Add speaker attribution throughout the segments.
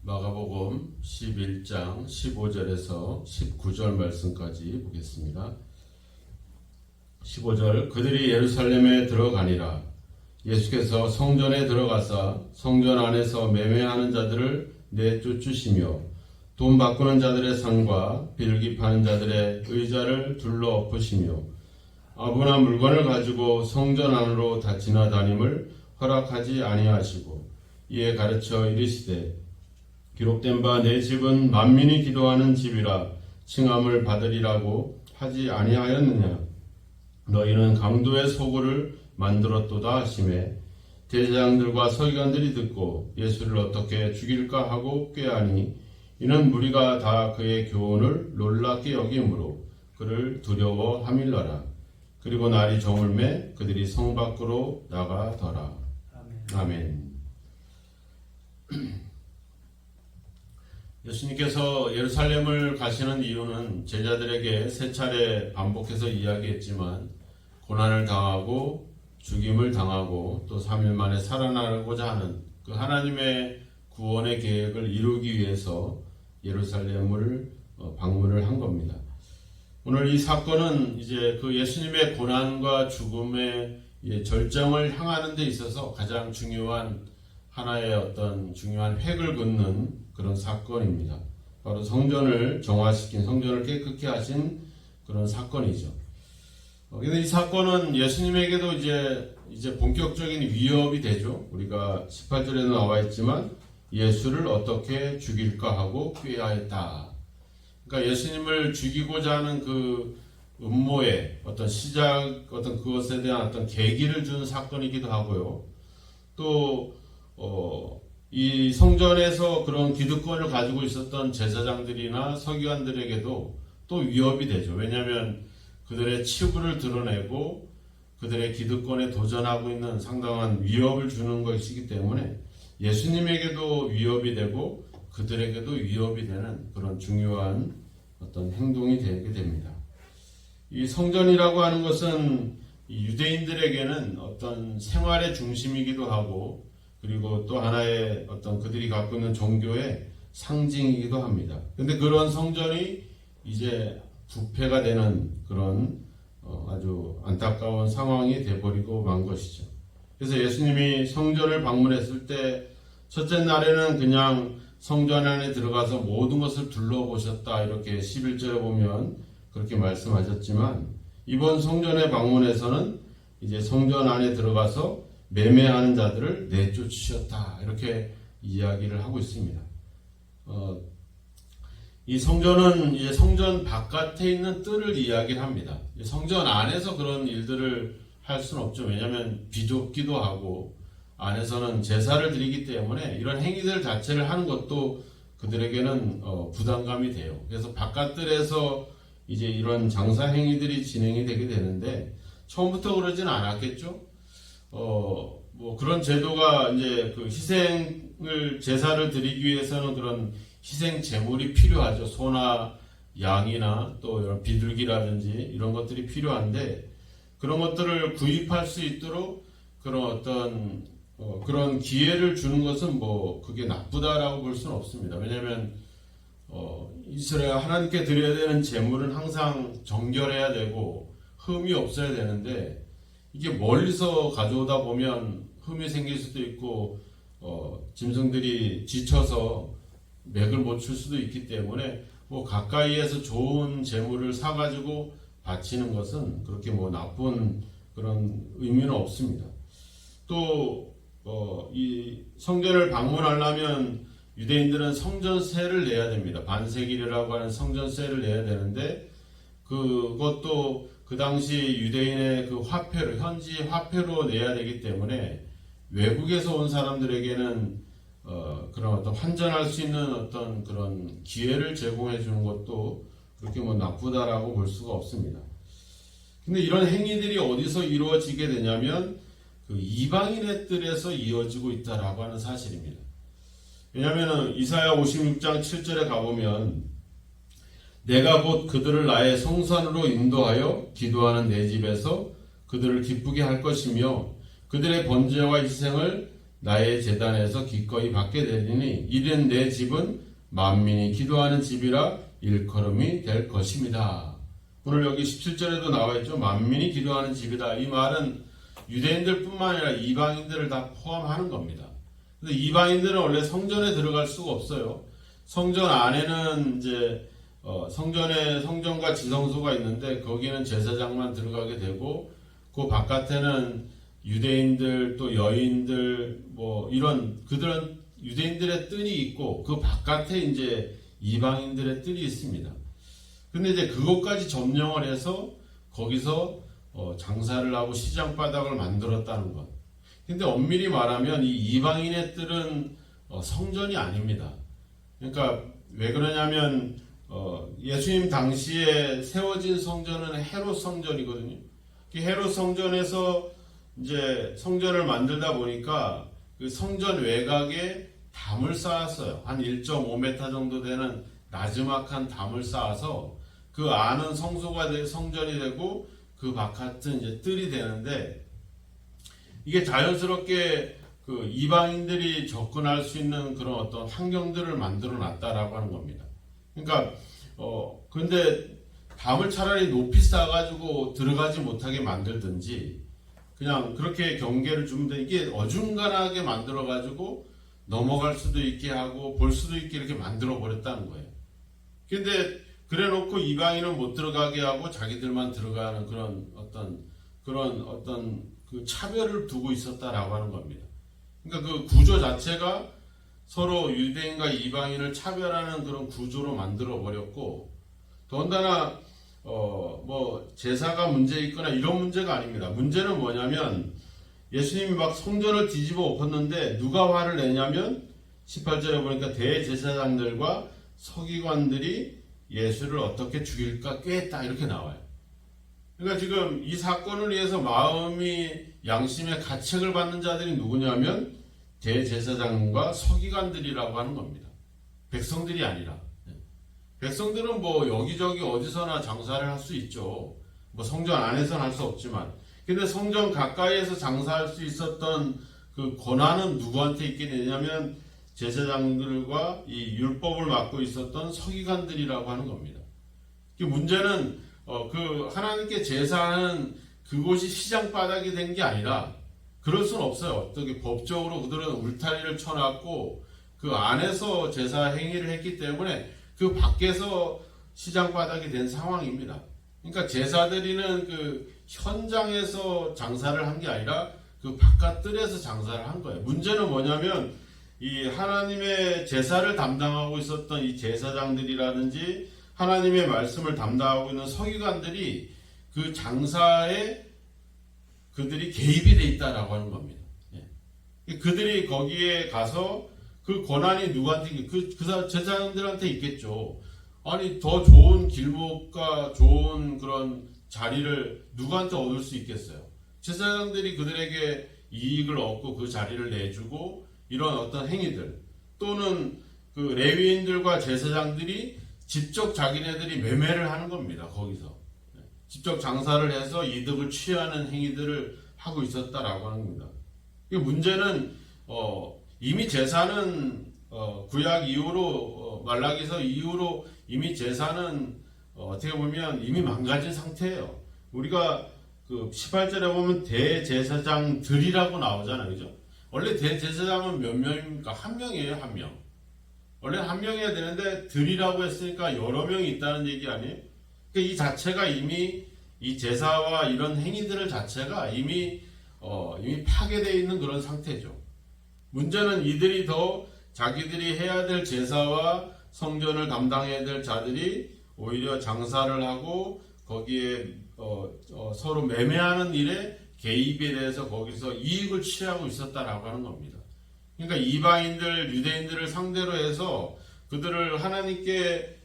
Speaker 1: 마가복음 11장 15절에서 19절 말씀까지 보겠습니다. 15절 그들이 예루살렘에 들어가니라. 예수께서 성전에 들어가사 성전 안에서 매매하는 자들을 내쫓으시며 돈 바꾸는 자들의 상과 비둘기 파는 자들의 의자를 둘러 엎으시며 아무나 물건을 가지고 성전 안으로 다 지나다님을 허락하지 아니하시고 이에 가르쳐 이르시되 기록된 바 내 집은 만민이 기도하는 집이라 칭함을 받으리라고 하지 아니하였느냐. 너희는 강도의 소굴을 만들었도다 하시매 대제사장들과 서기관들이 듣고 예수를 어떻게 죽일까 하고 꾀하니 이는 무리가 다 그의 교훈을 놀랍게 여김으로 그를 두려워함일러라. 그리고 날이 저물매 그들이 성 밖으로 나가더라. 아멘. 예수님께서 예루살렘을 가시는 이유는 제자들에게 세 차례 반복해서 이야기했지만 고난을 당하고 죽임을 당하고 또 3일 만에 살아나고자 하는 그 하나님의 구원의 계획을 이루기 위해서 예루살렘을 방문을 한 겁니다. 오늘 이 사건은 이제 그 예수님의 고난과 죽음의 절정을 향하는 데 있어서 가장 중요한 하나의 어떤 중요한 획을 긋는 그런 사건입니다. 바로 성전을 정화시킨, 성전을 깨끗게 하신 그런 사건이죠. 그런데 이 사건은 예수님에게도 이제 본격적인 위협이 되죠. 우리가 18절에도 나와 있지만 예수를 어떻게 죽일까 하고 꾀하였다. 그러니까 예수님을 죽이고자 하는 그 음모의 어떤 시작, 어떤 그것에 대한 어떤 계기를 준 사건이기도 하고요. 또 이 성전에서 그런 기득권을 가지고 있었던 제사장들이나 서기관들에게도 또 위협이 되죠. 왜냐하면 그들의 치부를 드러내고 그들의 기득권에 도전하고 있는 상당한 위협을 주는 것이기 때문에 예수님에게도 위협이 되고 그들에게도 위협이 되는 그런 중요한 어떤 행동이 되게 됩니다. 이 성전이라고 하는 것은 유대인들에게는 어떤 생활의 중심이기도 하고 그리고 또 하나의 어떤 그들이 갖고 있는 종교의 상징이기도 합니다. 그런데 그런 성전이 이제 부패가 되는 그런 아주 안타까운 상황이 돼버리고 만 것이죠. 그래서 예수님이 성전을 방문했을 때 첫째 날에는 그냥 성전 안에 들어가서 모든 것을 둘러보셨다 이렇게 11절에 보면 그렇게 말씀하셨지만 이번 성전에 방문해서는 이제 성전 안에 들어가서 매매하는 자들을 내쫓으셨다 이렇게 이야기를 하고 있습니다. 이 성전은 이제 성전 바깥에 있는 뜰을 이야기를 합니다. 성전 안에서 그런 일들을 할 수는 없죠. 왜냐하면 비좁기도 하고 안에서는 제사를 드리기 때문에 이런 행위들 자체를 하는 것도 그들에게는 부담감이 돼요. 그래서 바깥뜰에서 이제 이런 장사 행위들이 진행이 되게 되는데 처음부터 그러지는 않았겠죠. 뭐 그런 제도가 이제 그 희생을 제사를 드리기 위해서는 그런 희생 제물이 필요하죠. 소나 양이나 또 이런 비둘기라든지 이런 것들이 필요한데 그런 것들을 구입할 수 있도록 그런 어떤 그런 기회를 주는 것은 뭐 그게 나쁘다라고 볼 수는 없습니다. 왜냐하면 이스라엘 하나님께 드려야 되는 제물은 항상 정결해야 되고 흠이 없어야 되는데 이게 멀리서 가져오다 보면 흠이 생길 수도 있고 짐승들이 지쳐서 맥을 못 출 수도 있기 때문에 뭐 가까이에서 좋은 제물을 사가지고 바치는 것은 그렇게 뭐 나쁜 그런 의미는 없습니다. 또 이 성전을 방문하려면 유대인들은 성전세를 내야 됩니다. 반세길이라고 하는 성전세를 내야 되는데 그것도 그 당시 유대인의 그 화폐로 현지 화폐로 내야 되기 때문에 외국에서 온 사람들에게는 그런 어떤 환전할 수 있는 어떤 그런 기회를 제공해 주는 것도 그렇게 뭐 나쁘다라고 볼 수가 없습니다. 근데 이런 행위들이 어디서 이루어지게 되냐면 그 이방인의 뜰에서 이어지고 있다라고 하는 사실입니다. 왜냐하면 이사야 56장 7절에 가보면 내가 곧 그들을 나의 성산으로 인도하여 기도하는 내 집에서 그들을 기쁘게 할 것이며 그들의 번제와 희생을 나의 제단에서 기꺼이 받게 되리니 이는 내 집은 만민이 기도하는 집이라 일컬음이 될 것입니다. 오늘 여기 17절에도 나와 있죠. 만민이 기도하는 집이다. 이 말은 유대인들뿐만 아니라 이방인들을 다 포함하는 겁니다. 근데 이방인들은 원래 성전에 들어갈 수가 없어요. 성전 안에는 이제 성전과 지성소가 있는데 거기는 제사장만 들어가게 되고 그 바깥에는 유대인들 또 여인들 뭐 이런 그들은 유대인들의 뜰이 있고 그 바깥에 이제 이방인들의 뜰이 있습니다. 근데 이제 그것까지 점령을 해서 거기서 장사를 하고 시장 바닥을 만들었다는 것. 근데 엄밀히 말하면 이 이방인의 뜰은 성전이 아닙니다. 그러니까 왜 그러냐면 예수님 당시에 세워진 성전은 헤롯 성전이거든요. 헤롯 성전에서 이제 성전을 만들다 보니까 그 성전 외곽에 담을 쌓았어요. 한 1.5m 정도 되는 나지막한 담을 쌓아서 그 안은 성전이 되고 그 바깥은 이제 뜰이 되는데 이게 자연스럽게 그 이방인들이 접근할 수 있는 그런 어떤 환경들을 만들어 놨다라고 하는 겁니다. 그러니까 근데 담을 차라리 높이 쌓아가지고 들어가지 못하게 만들든지 그냥 그렇게 경계를 주면 돼. 이게 어중간하게 만들어가지고 넘어갈 수도 있게 하고 볼 수도 있게 이렇게 만들어 버렸다는 거예요. 근데 그래 놓고 이방인은 못 들어가게 하고 자기들만 들어가는 그런 어떤 그 차별을 두고 있었다라고 하는 겁니다. 그러니까 그 구조 자체가 서로 유대인과 이방인을 차별하는 그런 구조로 만들어 버렸고 더군다나 뭐 제사가 문제 있거나 이런 문제가 아닙니다. 문제는 뭐냐면 예수님이 막 성전을 뒤집어 엎었는데 누가 화를 내냐면 18절에 보니까 대제사장들과 서기관들이 예수를 어떻게 죽일까 꾀했다 이렇게 나와요. 그러니까 지금 이 사건을 위해서 마음이 양심의 가책을 받는 자들이 누구냐면 대제사장과 서기관들이라고 하는 겁니다. 백성들이 아니라. 백성들은 뭐 여기저기 어디서나 장사를 할 수 있죠. 뭐 성전 안에서는 할 수 없지만. 근데 성전 가까이에서 장사할 수 있었던 그 권한은 누구한테 있게 되냐면 제사장들과 이 율법을 맡고 있었던 서기관들이라고 하는 겁니다. 문제는 그 하나님께 제사하는 그곳이 시장 바닥이 된 게 아니라 그럴 수는 없어요. 어떻게 법적으로 그들은 울타리를 쳐놨고 그 안에서 제사 행위를 했기 때문에 그 밖에서 시장 바닥이 된 상황입니다. 그러니까 제사드리는 그 현장에서 장사를 한 게 아니라 그 바깥 뜰에서 장사를 한 거예요. 문제는 뭐냐면 이 하나님의 제사를 담당하고 있었던 이 제사장들이라든지 하나님의 말씀을 담당하고 있는 서기관들이 그 장사에 그들이 개입이 돼 있다라고 하는 겁니다. 그들이 거기에 가서 그 권한이 누구한테 그 제사장들한테 있겠죠. 아니 더 좋은 길목과 좋은 그런 자리를 누구한테 얻을 수 있겠어요. 제사장들이 그들에게 이익을 얻고 그 자리를 내주고 이런 어떤 행위들 또는 그 레위인들과 제사장들이 직접 자기네들이 매매를 하는 겁니다. 거기서 직접 장사를 해서 이득을 취하는 행위들을 하고 있었다라고 하는 겁니다. 문제는 이미 제사는 구약 이후로 말라기서 이후로 이미 제사는 어떻게 보면 이미 망가진 상태예요. 우리가 그 18절에 보면 대제사장들이라고 나오잖아요. 그죠? 원래 대제사장은 몇 명입니까? 한 명이에요, 한 명. 원래 한 명이어야 되는데 들이라고 했으니까 여러 명이 있다는 얘기 아니에요? 그러니까 이 자체가 이미 이 제사와 이런 행위들 자체가 이미 파괴되어 있는 그런 상태죠. 문제는 이들이 더 자기들이 해야 될 제사와 성전을 담당해야 될 자들이 오히려 장사를 하고 거기에 서로 매매하는 일에 개입에 대해서 거기서 이익을 취하고 있었다라고 하는 겁니다. 그러니까 이방인들, 유대인들을 상대로 해서 그들을 하나님께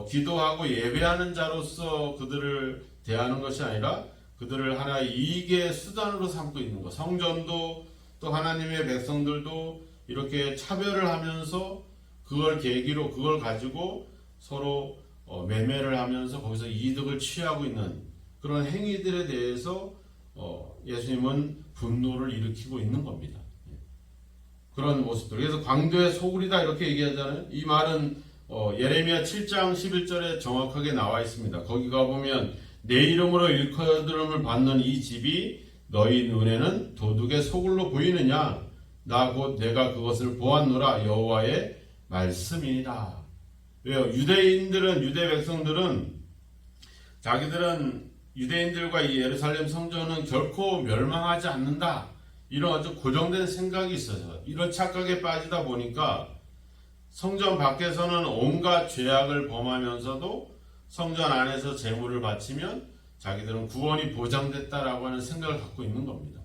Speaker 1: 기도하고 예배하는 자로서 그들을 대하는 것이 아니라 그들을 하나의 이익의 수단으로 삼고 있는 것. 성전도 또 하나님의 백성들도 이렇게 차별을 하면서 그걸 계기로 그걸 가지고 서로 매매를 하면서 거기서 이득을 취하고 있는 그런 행위들에 대해서 예수님은 분노를 일으키고 있는 겁니다. 그런 모습들. 그래서 광도의 소굴이다 이렇게 얘기하잖아요. 이 말은 예레미야 7장 11절에 정확하게 나와 있습니다. 거기 가보면 내 이름으로 일컬음을 받는 이 집이 너희 눈에는 도둑의 소굴로 보이느냐? 나 곧 내가 그것을 보았노라 여호와의 말씀이니라. 왜요? 유대 백성들은 자기들은 유대인들과 이 예루살렘 성전은 결코 멸망하지 않는다. 이런 아주 고정된 생각이 있어서 이런 착각에 빠지다 보니까 성전 밖에서는 온갖 죄악을 범하면서도 성전 안에서 제물을 바치면 자기들은 구원이 보장됐다라고 하는 생각을 갖고 있는 겁니다.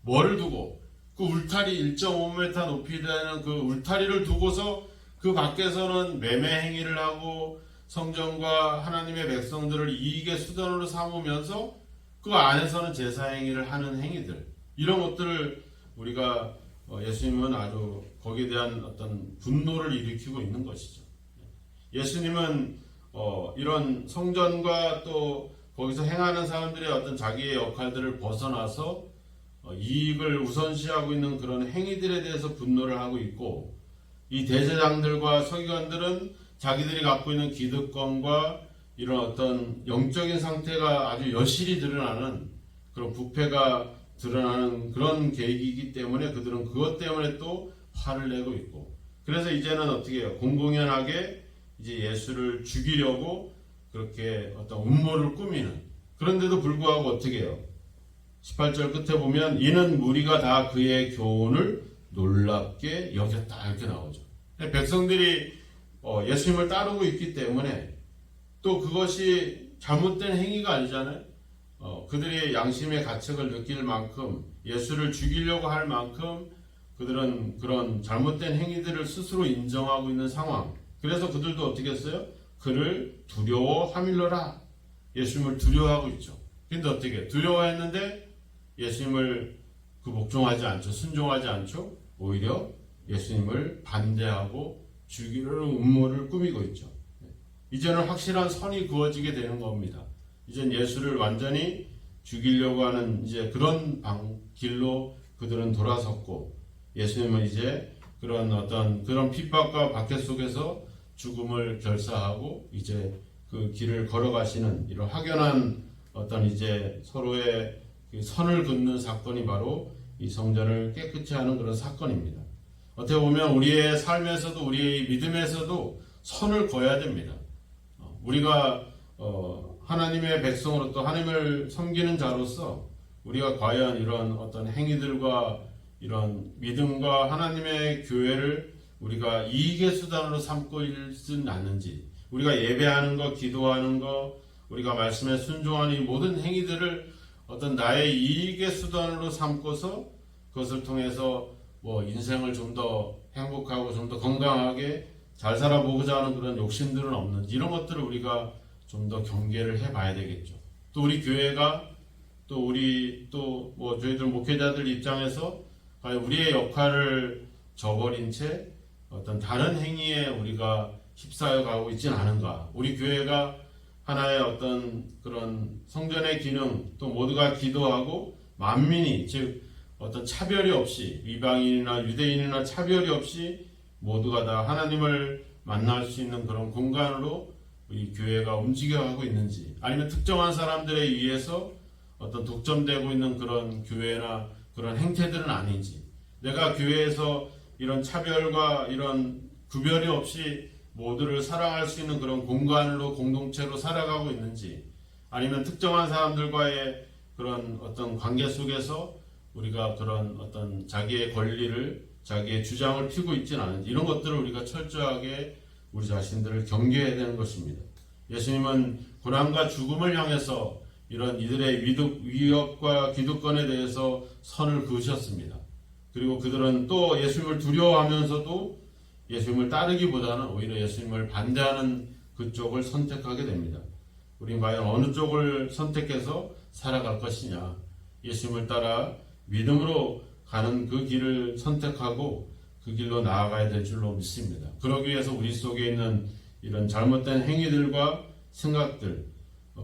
Speaker 1: 뭐를 두고? 그 울타리 1.5m 높이 되는 그 울타리를 두고서 그 밖에서는 매매 행위를 하고 성전과 하나님의 백성들을 이익의 수단으로 삼으면서 그 안에서는 제사 행위를 하는 행위들, 이런 것들을 우리가 예수님은 아주 거기에 대한 어떤 분노를 일으키고 있는 것이죠. 예수님은 이런 성전과 또 거기서 행하는 사람들의 어떤 자기의 역할들을 벗어나서 이익을 우선시하고 있는 그런 행위들에 대해서 분노를 하고 있고, 이 대제장들과 서기관들은 자기들이 갖고 있는 기득권과 이런 어떤 영적인 상태가 아주 여실히 드러나는 그런 부패가 드러나는 그런 계획이기 때문에 그들은 그것 때문에 또 화를 내고 있고, 그래서 이제는 어떻게 해요? 공공연하게 이제 예수를 죽이려고 그렇게 어떤 음모를 꾸미는, 그런데도 불구하고 어떻게 해요? 18절 끝에 보면 이는 무리가 다 그의 교훈을 놀랍게 여겼다 이렇게 나오죠. 백성들이 예수님을 따르고 있기 때문에 또 그것이 잘못된 행위가 아니잖아요. 그들이 양심의 가책을 느낄 만큼, 예수를 죽이려고 할 만큼 그들은 그런 잘못된 행위들을 스스로 인정하고 있는 상황. 그래서 그들도 어떻게 했어요? 그를 두려워하밀러라. 예수님을 두려워하고 있죠. 근데 어떻게 두려워했는데 예수님을 복종하지 않죠. 순종하지 않죠. 오히려 예수님을 반대하고 죽이려는 음모를 꾸미고 있죠. 이제는 확실한 선이 그어지게 되는 겁니다. 이젠 예수를 완전히 죽이려고 하는 이제 그런 길로 그들은 돌아섰고, 예수님은 이제 그런 어떤 그런 핍박과 박해 속에서 죽음을 결사하고 이제 그 길을 걸어가시는 이런 확연한 어떤 이제 서로의 그 선을 긋는 사건이 바로 이 성전을 깨끗이 하는 그런 사건입니다. 어떻게 보면 우리의 삶에서도 우리의 믿음에서도 선을 그어야 됩니다. 우리가 하나님의 백성으로 또 하나님을 섬기는 자로서 우리가 과연 이런 어떤 행위들과 이런 믿음과 하나님의 교회를 우리가 이익의 수단으로 삼고 있지는 않는지, 우리가 예배하는 것, 기도하는 것, 우리가 말씀에 순종하는 이 모든 행위들을 어떤 나의 이익의 수단으로 삼고서 그것을 통해서 인생을 좀 더 행복하고 좀 더 건강하게 잘 살아보고자 하는 그런 욕심들은 없는지, 이런 것들을 우리가 좀 더 경계를 해봐야 되겠죠. 또 우리 교회가 또 저희들 목회자들 입장에서 과연 우리의 역할을 저버린 채 어떤 다른 행위에 우리가 휩싸여 가고 있지는 않은가. 우리 교회가 하나의 어떤 그런 성전의 기능, 또 모두가 기도하고 만민이, 즉 어떤 차별이 없이, 이방인이나 유대인이나 차별이 없이 모두가 다 하나님을 만날 수 있는 그런 공간으로 우리 교회가 움직여가고 있는지, 아니면 특정한 사람들에 의해서 어떤 독점되고 있는 그런 교회나 그런 행태들은 아닌지, 내가 교회에서 이런 차별과 이런 구별이 없이 모두를 사랑할 수 있는 그런 공간으로 공동체로 살아가고 있는지, 아니면 특정한 사람들과의 그런 어떤 관계 속에서 우리가 그런 어떤 자기의 권리를, 자기의 주장을 피고 있지는 않은지, 이런 것들을 우리가 철저하게 우리 자신들을 경계해야 되는 것입니다. 예수님은 고난과 죽음을 향해서 이런 이들의 위협과 기득권에 대해서 선을 그으셨습니다. 그리고 그들은 또 예수님을 두려워하면서도 예수님을 따르기보다는 오히려 예수님을 반대하는 그쪽을 선택하게 됩니다. 우리는 과연 어느 쪽을 선택해서 살아갈 것이냐, 예수님을 따라 믿음으로 가는 그 길을 선택하고 그 길로 나아가야 될 줄로 믿습니다. 그러기 위해서 우리 속에 있는 이런 잘못된 행위들과 생각들,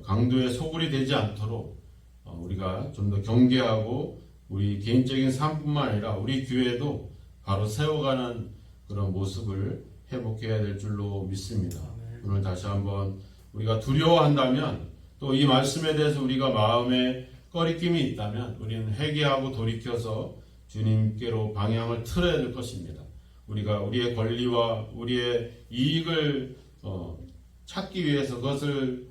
Speaker 1: 강도의 소굴이 되지 않도록 우리가 좀 더 경계하고 우리 개인적인 삶뿐만 아니라 우리 교회도 바로 세워가는 그런 모습을 회복해야 될 줄로 믿습니다. 오늘 다시 한번 우리가 두려워한다면 또 이 말씀에 대해서 우리가 마음에 꺼리낌이 있다면 우리는 회개하고 돌이켜서 주님께로 방향을 틀어야 될 것입니다. 우리가 우리의 권리와 우리의 이익을 찾기 위해서 그것을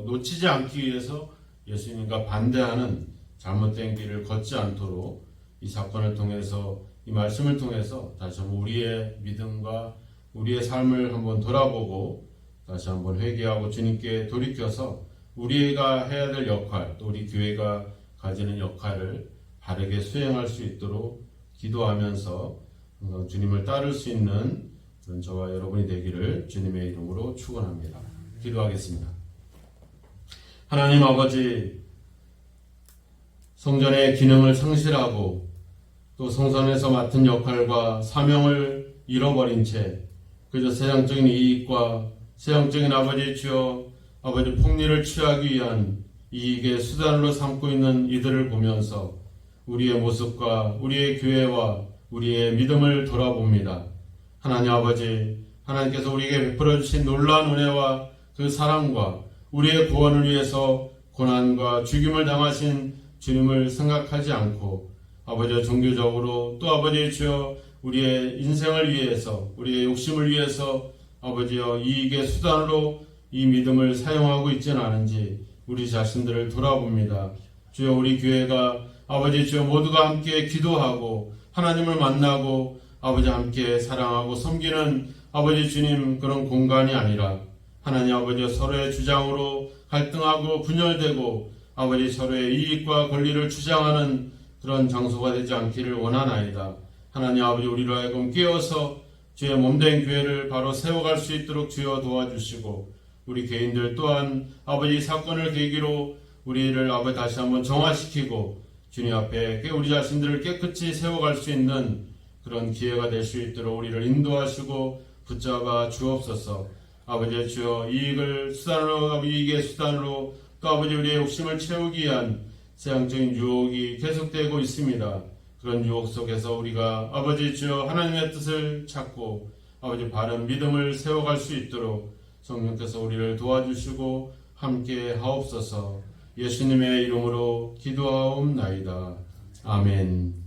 Speaker 1: 놓치지 않기 위해서 예수님과 반대하는 잘못된 길을 걷지 않도록 이 사건을 통해서 이 말씀을 통해서 다시 한번 우리의 믿음과 우리의 삶을 한번 돌아보고 다시 한번 회개하고 주님께 돌이켜서 우리가 해야 될 역할 또 우리 교회가 가지는 역할을 바르게 수행할 수 있도록 기도하면서 주님을 따를 수 있는 그런 저와 여러분이 되기를 주님의 이름으로 축원합니다. 기도하겠습니다. 하나님 아버지, 성전의 기능을 상실하고 또 성전에서 맡은 역할과 사명을 잃어버린 채 그저 세상적인 이익과 세상적인 아버지 주여 아버지 폭리를 취하기 위한 이익의 수단으로 삼고 있는 이들을 보면서 우리의 모습과 우리의 교회와 우리의 믿음을 돌아봅니다. 하나님 아버지, 하나님께서 우리에게 베풀어 주신 놀라운 은혜와 그 사랑과 우리의 구원을 위해서 고난과 죽임을 당하신 주님을 생각하지 않고 아버지 종교적으로 또 아버지 주여 우리의 인생을 위해서 우리의 욕심을 위해서 아버지여 이익의 수단으로 이 믿음을 사용하고 있지는 않은지 우리 자신들을 돌아봅니다. 주여 우리 교회가 아버지 주여 모두가 함께 기도하고 하나님을 만나고 아버지 함께 사랑하고 섬기는 아버지 주님 그런 공간이 아니라 하나님 아버지 서로의 주장으로 갈등하고 분열되고 아버지 서로의 이익과 권리를 주장하는 그런 장소가 되지 않기를 원하나이다. 하나님 아버지 우리로 하여금 깨어서 주의 몸된 교회를 바로 세워갈 수 있도록 주여 도와주시고 우리 개인들 또한 아버지 사건을 계기로 우리를 아버지 다시 한번 정화시키고 주님 앞에 우리 자신들을 깨끗이 세워갈 수 있는 그런 기회가 될 수 있도록 우리를 인도하시고 붙잡아 주옵소서. 아버지 주여 이익의 수단으로 또 아버지 우리의 욕심을 채우기 위한 세상적인 유혹이 계속되고 있습니다. 그런 유혹 속에서 우리가 아버지 주여 하나님의 뜻을 찾고 아버지 바른 믿음을 세워갈 수 있도록 성령께서 우리를 도와주시고 함께 하옵소서. 예수님의 이름으로 기도하옵나이다. 아멘.